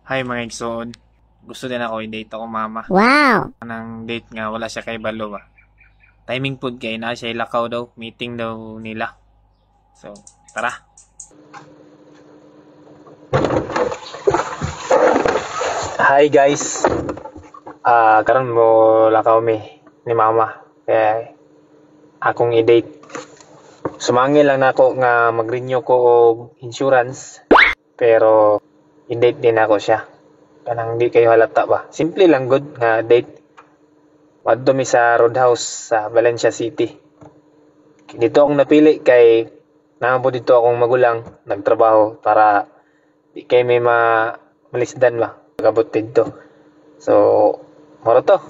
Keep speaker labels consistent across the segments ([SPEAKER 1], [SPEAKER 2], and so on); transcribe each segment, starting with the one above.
[SPEAKER 1] Hi mga igsoon. Gusto din ako i-date ako mama.
[SPEAKER 2] Wow!
[SPEAKER 1] Anang date nga wala siya kay Balo ba. Timing pud kay na siya ilakaw daw, meeting daw nila. So, tara. Hi guys. Karon mo lakaw mi ni mama. Kaya akong i-date. Sumangil lang nako nga mag-renew ko og insurance. Pero i-date din ako siya. Kanang di kayo halata ba. Simple lang good nga date. Madto mi sa Roadhouse sa Valencia City. Dito akong napili kay naampo dito akong magulang nagtrabaho para di kay may malisdan ba. Pagabot dito. So, moro to.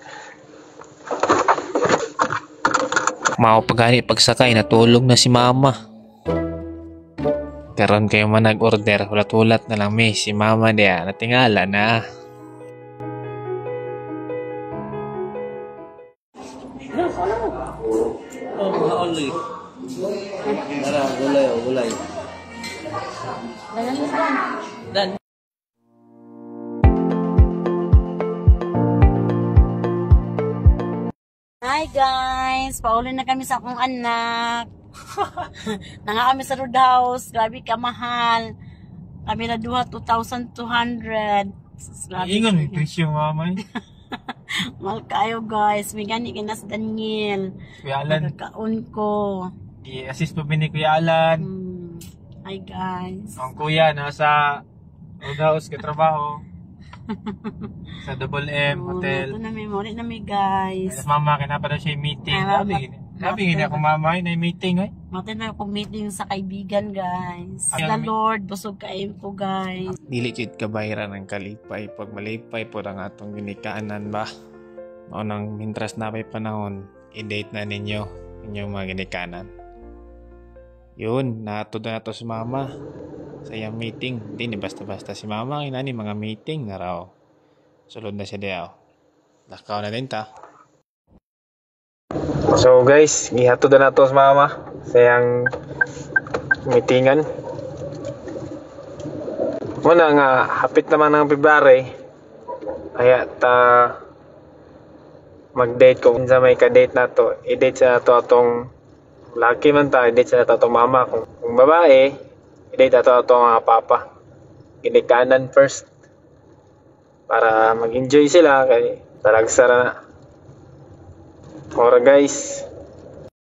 [SPEAKER 1] Mao pagani pagsakay natulog na si mama. Karon kayo man nag-order, ulat-ulat na lang may si mama diya, natingala na.
[SPEAKER 3] Oh, mauli. Tara, gulay, gulay. Dan.
[SPEAKER 2] Hi guys! Paulit na kami sa akong anak. Nanga kami sa Roadhouse. Grabe ka mahal. Kami na duha 2,200.
[SPEAKER 1] Ingon may presyo mama.
[SPEAKER 2] Mahal kayo guys. May gani ka na sa Daniel.
[SPEAKER 1] Kuya Alan.
[SPEAKER 2] Magkakaon ko.
[SPEAKER 1] I-assist pa ni Kuya Alan.
[SPEAKER 2] Hi guys.
[SPEAKER 1] Ang kuya nasa Roadhouse katrabaho. Sa Double M Hotel.
[SPEAKER 2] Ito na may muli na may guys.
[SPEAKER 1] Mama kinapa daw siya meeting. Sabi gini ako mama na meeting ay.
[SPEAKER 2] Matin na akong meeting sa kaibigan guys.
[SPEAKER 1] Ay,
[SPEAKER 2] The Lord, busog kayo ko guys.
[SPEAKER 1] Dili jud kabayran ang kalipay pag malipay po ang atong ginikanan ba. Mao nang mintras na pay panahon, i-date na ninyo inyong mga ginikanan. Yun, natod na to si mama sa iyang meeting. Di ni basta-basta si mama inani mga meeting na raw. Sulod na siya diaw. Lakaw na din ta. So guys, gihatod na to sa mama sa iyang meetingan. Muna nga, hapit naman ng February. Kaya mag-date ko. Kung sa may ka-date na to, i-date sa to atong lucky man ta, i-date sa to atong mama. Kung babae, i-date sa to atong mga papa. Ginikanan first. Para mag-enjoy sila kay talagsara na. Ora guys.